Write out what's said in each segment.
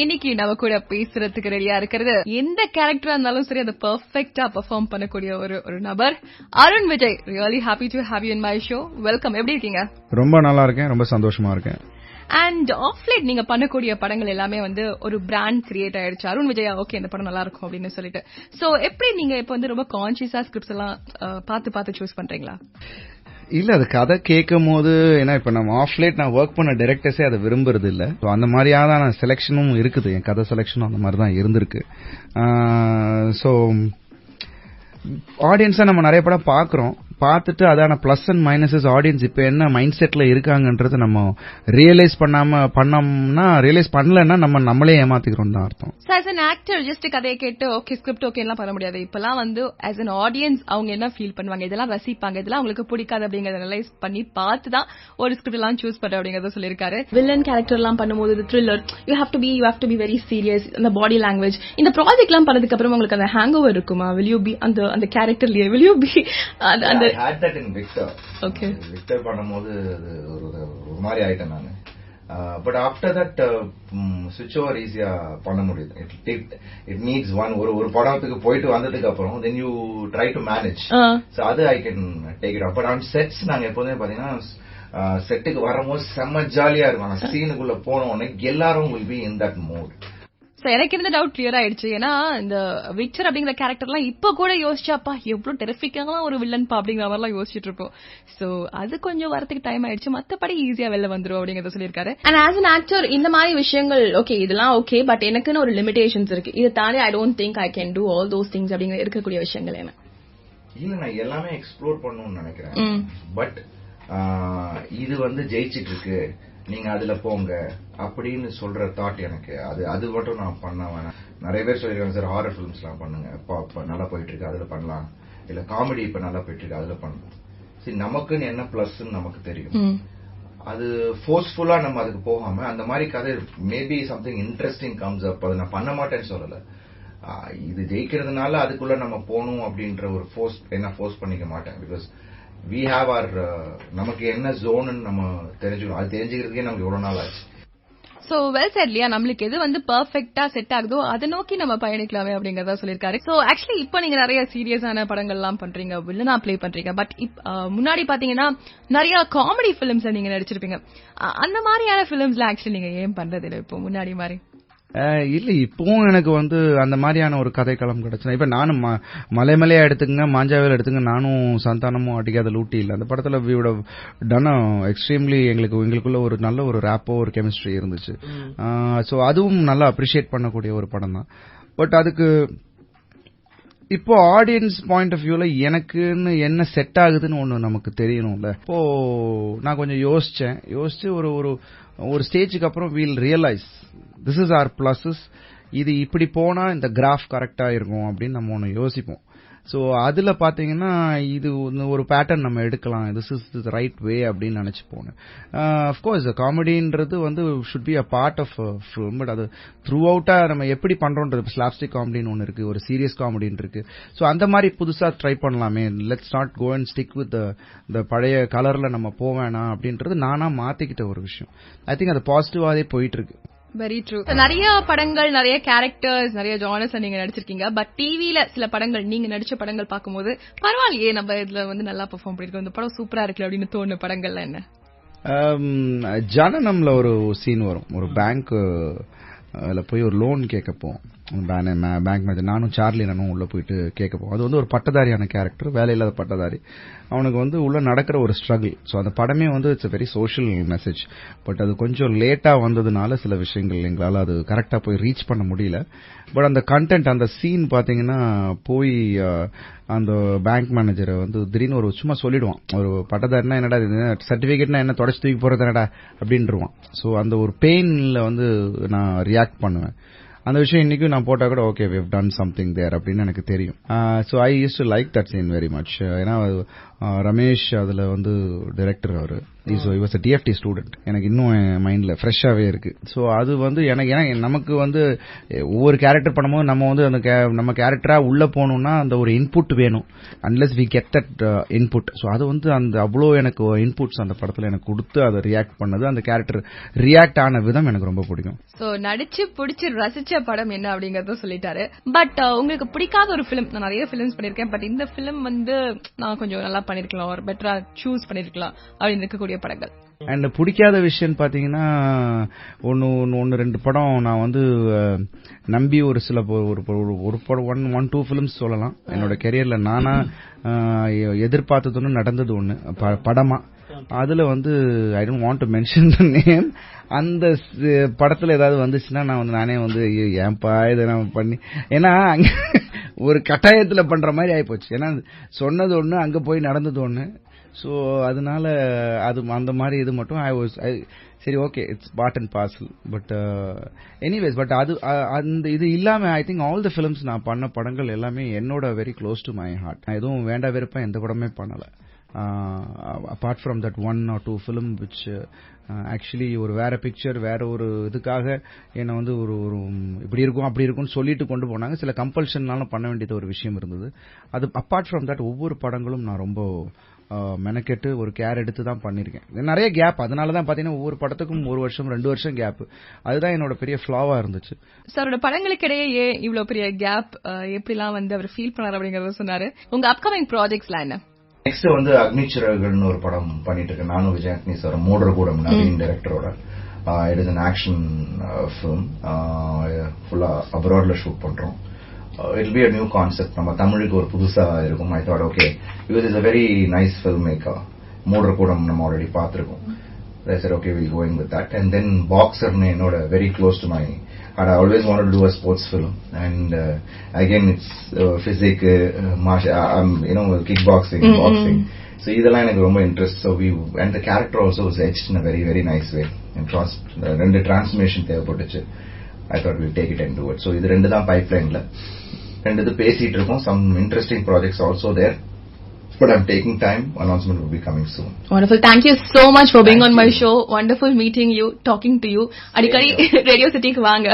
இன்னைக்கு நம்ம கூட பேசுறதுக்கு ரெடியா இருக்கிறது எந்த கேரக்டரா இருந்தாலும் சரி அதை பெர்ஃபெக்ட்டா பெர்ஃபார்ம் பண்ணக்கூடிய ஒரு நபர் Arun Vijay. Really happy to have you in my show. Welcome. எப்படி இருக்கீங்க? ரொம்ப நல்லா இருக்கேன், ரொம்ப சந்தோஷமா இருக்கேன். அண்ட் ஆஃப் லைட் நீங்க பண்ணக்கூடிய படங்கள் எல்லாமே வந்து ஒரு பிராண்ட் கிரியேட் ஆயிடுச்சு. அருண் விஜயா ஓகே இந்த படம் நல்லா இருக்கும் அப்படின்னு சொல்லிட்டு. சோ எப்படி நீங்க இப்ப வந்து ரொம்ப கான்சியஸா ஸ்கிரிப்ட்ஸ் எல்லாம் பார்த்து சூஸ் பண்றீங்களா? இல்ல, அது கதை கேட்கும் போது ஏன்னா இப்ப நம்ம ஆஃப்லைட் நான் ஒர்க் பண்ண டைரக்டர்ஸே அதை விரும்புறது இல்ல. அந்த மாதிரியான செலக்ஷனும் இருக்குது, என் கதை செலக்ஷனும் அந்த மாதிரி தான் இருந்திருக்கு. சோ ஆடியன்ஸா நம்ம நிறைய படம் பாக்குறோம், பார்த்துட்டு அதான பிளஸ் அண்ட் மைனஸஸ் ஆடியன்ஸ் இப்ப என்ன மைண்ட் செட்ல இருக்காங்கன்றது நம்ம ரியலைஸ் பண்ணலன்னா நம்ம நம்மளே ஏமாத்திக்கிறோம் தான் அர்த்தம். ஆஸ் an actor ஜஸ்ட் கதையை கேட்டு ஓகே ஸ்கிரிப்ட் ஓகே எல்லாம் பண்ண முடியாது. இப்பெல்லாம் வந்து ஆஸ் an ஆடியன்ஸ் அவங்க என்ன ஃபீல் பண்ணுவாங்க, இதெல்லாம் ரசிப்பாங்க, இதெல்லாம் அவங்களுக்கு பிடிக்காது அப்படிங்கறத அனலைஸ் பண்ணி பார்த்து தான் ஒரு ஸ்கிரிப்ட் எல்லாம் சூஸ் பண்ற அப்படிங்கறத சொல்லிருக்காரு. வில்லன் கேரக்டர் எல்லாம் பண்ணும்போது thriller you have to be very serious. அந்த பாடி லாங்குவேஜ் இந்த ப்ராஜெக்ட் எல்லாம் பண்ணதுக்கு அப்புறம் உங்களுக்கு அந்த ஹேங் ஓவர் இருக்குமா? will you be அந்த கேரக்டர்லயே will you be அந்த I had that in Victor. Okay. Victor பண்ணும்போது ஒரு மாதிரி ஆயிட்டேன் நானு. But after that switch over ஈஸியா பண்ண முடியுது. It needs ஒரு படத்துக்கு போயிட்டு வந்ததுக்கு அப்புறம் then you try to manage. So அது I can take it up. But on sets நாங்க எப்போதுமே பாத்தீங்கன்னா செட்டுக்கு வரும்போது செம்ம ஜாலியா இருக்கும். ஆனா சீனுக்குள்ள போன உடனே எல்லாரும் will be in that mode. எனக்கு இருந்த டவுட் கிளியர் ஆயிடுச்சு. ஏன்னா இந்த விக்டர் அப்படிங்கிற கேரக்டர் எல்லாம் இப்ப கூட யோசிச்சாப்பா எவ்வளவு டெரிஃபிக்கான ஒரு வில்லன் பா அப்படிங்கிற மாதிரி எல்லாம் யோசிச்சுட்டு இருப்போம். சோ அது கொஞ்சம் வரதுக்கு டைம் ஆயிடுச்சு, மத்தபடி ஈஸியா வெளில வந்துரும் அப்படிங்கறத சொல்லிருக்காரு. அண்ட் ஆஸ் an actor இந்த மாதிரி விஷயங்கள் ஓகே இதெல்லாம் ஓகே, பட் எனக்குன்னு ஒரு லிமிடேஷன்ஸ் இருக்கு, இதை தாண்டி I don't think I can do all those things அப்படிங்கிற இருக்கக்கூடிய விஷயங்கள் என்ன? இல்ல, நான் எல்லாமே எக்ஸ்ப்ளோர் பண்ணணும்னு நினைக்கிறேன். பட் இது வந்து ஜெயிச்சிட்டு இருக்கு, நீங்க அதுல போங்க அப்படின்னு சொல்ற தாட் எனக்கு அது மட்டும் நான் பண்ண வேணாம். நிறைய பேர் சொல்லிருக்காங்க சார் ஹாரர் பிலிம்ஸ் எல்லாம் பண்ணுங்க, இப்ப நல்லா போயிட்டு இருக்கு அதுல பண்ணலாம், இல்ல காமெடி இப்ப நல்லா போயிட்டு இருக்கு அதுல பண்ணலாம். சரி, நமக்குன்னு என்ன பிளஸ் நமக்கு தெரியும். அது ஃபோர்ஸ்ஃபுல்லா நம்ம அதுக்கு போகாம அந்த மாதிரி கதை maybe something interesting comes up, அதை நான் பண்ண மாட்டேன்னு சொல்லல. இது ஜெயிக்கிறதுனால அதுக்குள்ள நம்ம போகணும் அப்படின்ற ஒரு ஃபோர்ஸ் பண்ணிக்க மாட்டேன். பிகாஸ் we have our நமக்கு என்ன ஜோன் நம்ம தெரிஞ்சுக்கணும், அது தெரிஞ்சுக்கிறதுக்கே நமக்கு எவ்வளவு நாள் ஆச்சு. சோ வெல் செட் இல்லையா, நம்மளுக்கு எது வந்து பெர்ஃபெக்ட்டா செட் ஆகுதோ அதை நோக்கி நம்ம பயணிக்கலாமே அப்படிங்கறத சொல்லிருக்காரு. சோ ஆக்சுவலி இப்போ நீங்க நிறைய சீரியஸான படங்கள் எல்லாம் பண்றீங்க, வில்லனா ப்ளே பண்றீங்க. பட் முன்னாடி பாத்தீங்கன்னா நிறைய காமெடி பிலிம்ஸ் நீங்க நடிச்சிருப்பீங்க. அந்த மாதிரியான பிலிம்ஸ்ல ஆக்சுவலி நீங்க ஏன் பண்றது இல்லை இப்போ முன்னாடி மாதிரி? இல்ல, இப்பவும் எனக்கு வந்து அந்த மாதிரியான ஒரு கதைக்களம் கிடைச்சு. இப்ப நானும் மலைமலையா எடுத்துங்க, மாஞ்சாவேல் எடுத்துங்க, நானும் சந்தானமும் அடிக்காத லூட்டி இல்ல அந்த படத்துல we would have done extremely எங்களுக்குள்ள ஒரு நல்ல ஒரு ரேப்போ ஒரு கெமிஸ்ட்ரி இருந்துச்சு. சோ அதுவும் நல்லா அப்ரிஷியேட் பண்ணக்கூடிய ஒரு படம் தான். பட் அதுக்கு இப்போ ஆடியன்ஸ் பாயிண்ட் ஆஃப் வியூல எனக்குன்னு என்ன செட் ஆகுதுன்னு ஒண்ணு நமக்கு தெரியணும்ல. இப்போ நான் கொஞ்சம் யோசிச்சு ஒரு ஸ்டேஜுக்கு அப்புறம் we'll realise this is our blessings, இது இப்படி போனா இந்த கிராஃப் கரெக்டா இருக்கும் அப்படின்னு நம்ம ஒண்ணு யோசிப்போம். சோ அதுல பாத்தீங்கன்னா இது ஒரு பேட்டர்ன் நம்ம எடுக்கலாம், this is the right way அப்படின்னு நினைச்சு போனேன். ஆஃப் கோர்ஸ் காமெடின்றது வந்து should be a part of film. But அது த்ரூ அவுட்டா நம்ம எப்படி பண்றோம்ன்றது, ஸ்லாப்ஸ்டிக் காமெடின்னு ஒன்னு இருக்கு, ஒரு சீரியஸ் காமெடின்னு இருக்கு. சோ அந்த மாதிரி புதுசா ட்ரை பண்ணலாமே, let's not go and stick with the பழைய கலர்ல நம்ம போவேனா அப்படின்றது நானா மாத்திக்கிட்ட ஒரு விஷயம். ஐ திங்க் அது பாசிட்டிவாவே போயிட்டு இருக்கு. Very true. நிறைய படங்கள், நிறைய கேரக்டர்ஸ், நிறைய ஜானர்ஸ் நீங்க நடிச்சிருக்கீங்க. பட் டிவில சில படங்கள் நீங்க நடிச்ச படங்கள் பார்க்கும்போது பரவாயில்லையே நம்ம இதுல வந்து நல்லா பெர்ஃபார்ம் பண்ணிருக்கோம், இந்த படம் சூப்பரா இருக்குல்ல அப்படின்னு தோணுன படங்கள்ல என்ன? ஜனனம்ல ஒரு சீன் வரும், ஒரு பேங்க் போய் ஒரு லோன் கேட்கப்போம். பேங்க் மேனேஜர் நானும் சார்லினும் உள்ள போயிட்டு கேட்கப்போம். அது வந்து ஒரு பட்டதாரியான கேரக்டர், வேலையில்லாத பட்டதாரி. அவனுக்கு வந்து உள்ள நடக்கிற ஒரு ஸ்ட்ரகிள். ஸோ அந்த படமே வந்து it's very social message. But அது கொஞ்சம் லேட்டா வந்ததுனால சில விஷயங்கள் எங்களால் அது கரெக்டா போய் ரீச் பண்ண முடியல. பட் அந்த கண்டென்ட், அந்த சீன் பாத்தீங்கன்னா போய் அந்த பேங்க் மேனேஜரை வந்து திடீர்னு ஒரு சும்மா சொல்லிடுவான், ஒரு பட்டதாரினா என்னடா சர்டிபிகேட்னா என்ன தொடச்சு தூக்கி போறது என்னடா அப்படின்ட்டுருவான். ஸோ அந்த ஒரு பெயின்ல வந்து நான் ரியாக்ட் பண்ணுவேன். அந்த விஷயம் இன்னைக்கும் நான் போட்டா கூட okay we have done something there அப்படின்னு எனக்கு தெரியும். so I used to like that scene very much. ஏன்னா ரமேஷ் அதுல வந்து டைரக்டர் அவரு. he was a TFT student. எனக்கு இன்னும் என் மைண்ட்ல ஃப்ரெஷ்ஷாவே இருக்கு. சோ அது வந்து எனக்கு நமக்கு வந்து ஒவ்வொரு கேரக்டர் பண்ணும்போது நம்ம வந்து அந்த நம்ம கேரக்டரா உள்ள போகணும்னா அந்த ஒரு இன்புட் வேணும். unless we get that input. So அது வந்து அந்த அவ்வளோ எனக்கு இன்புட்ஸ் அந்த படத்துல எனக்கு கொடுத்து அதை ரியாக்ட் பண்ணது, அந்த கேரக்டர் ரியாக்ட் ஆன விதம் எனக்கு ரொம்ப பிடிக்கும். சோ நடிச்சு பிடிச்சு ரசிச்ச படம் என்ன அப்படிங்கறத சொல்லிட்டாரு. பட் உங்களுக்கு பிடிக்காத ஒரு ஃபிலிம், நான் நிறைய ஃபிலிம்ஸ் பண்ணிருக்கேன், பட் இந்த ஃபிலிம் வந்து நான் கொஞ்சம் நல்லா பண்ணிருக்கலாம், ஒரு பெட்டரா சூஸ் பண்ணிருக்கலாம் அப்படின்னு இருக்கக்கூடிய படங்கள். அண்ட் பிடிக்காத விஷயம் பாத்தீங்கன்னா ஒன்னு ரெண்டு படம் நான் வந்து நம்பி ஒரு சில ஒரு படம் 1-2 ஃபிலிம்ஸ் சொல்லலாம். என்னோட கெரியர்ல நானா எதிர்பார்த்தது ஒன்று, நடந்தது ஒண்ணு படமா. அதுல வந்து I don't want to mention the name. அந்த படத்துல ஏதாவது வந்துச்சுன்னா நான் வந்து நானே வந்து ஏன்பா இதை நான் பண்ணி, ஏன்னா அங்க ஒரு கட்டாயத்துல பண்ற மாதிரி ஆயிப்போச்சு. ஏன்னா சொன்னது ஒண்ணு, அங்க போய் நடந்தது ஒண்ணு. சோ அதனால அது அந்த மாதிரி இது மட்டும் சரி okay, it's part and parcel. But anyways, but அது அந்த இது இல்லாம I think all the films நான் பண்ண படங்கள் எல்லாமே என்னோட very close to my heart. நான் எதுவும் வேண்டா வெறுப்பா எந்த படமே பண்ணல. apart from that 1 or 2 film which actually ஒரு வேற பிக்சர், வேற ஒரு இதுக்காக என்ன வந்து ஒரு இப்படி இருக்கும் அப்படி இருக்கும்னு சொல்லிட்டு கொண்டு போனாங்க. சில கம்பல்ஷன்னால பண்ண வேண்டியது ஒரு விஷயம் இருந்தது. அது apart from that ஒவ்வொரு படங்களும் நான் ரொம்ப மெனக்கெட்டு ஒரு கேர் எடுத்து தான் பண்ணிருக்கேன். நிறைய கேப், அதனால தான் பாத்தீங்கன்னா ஒவ்வொரு படத்துக்கும் 1 வருஷம் 2 வருஷம் கேப். அதுதான் என்னோட பெரிய ஃப்ளாவா இருந்துச்சு. சாரோட படங்களுக்கு இடையே இவ்வளவு பெரிய கேப் எப்படிலாம் வந்து அவர் ஃபீல் பண்ணாரு அப்படிங்கறத சொன்னாரு. உங்க அப்கமிங் ப்ராஜெக்ட்ஸ்லாம் என்ன? நெக்ஸ்ட் வந்து அக்னிச்சிறகுகள்னு ஒரு படம் பண்ணிட்டு இருக்கேன். நானும் விஜய் ஆண்டனி சார், மூடர்கூடம் நவீன் டைரக்டரோட. It is an action film. ஃபுல்லா அப்ராட்ல ஷூட் பண்றோம். It'll be a new concept. நம்ம தமிழுக்கு ஒரு புதுசா இருக்கும். I thought okay, because he's a very nice filmmaker. மூடர்கூடம் நம்ம ஆல்ரெடி பார்த்திருக்கோம். I said okay, we'll go in with that. And then Boxer என்னோட very close to my heart. I always wanted to do a sports film, and again it's physics, kickboxing, boxing. So இதெல்லாம் எனக்கு ரொம்ப interest. So and the character also was etched in a very very nice way. And ரெண்டு transformation தேவைப்பட்டுச்சு. I thought we'll take it and do it. So இது ரெண்டு தான் பைப்லைன்ல. ரெண்டு இது பேசிட்டு இருக்கோம். Some interesting projects also there. But I'm taking time. Announcement will be coming soon. Wonderful. Thank you so much for being on my show. Wonderful meeting you, talking to you. அடிக்கடி Radio City க்கு வாங்க.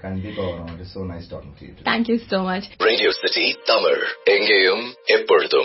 கண்டிப்பா வரோம். It is so nice talking to you. Thank you so much. Radio City Tamil, எங்கேயும் எப்பொழுதும்.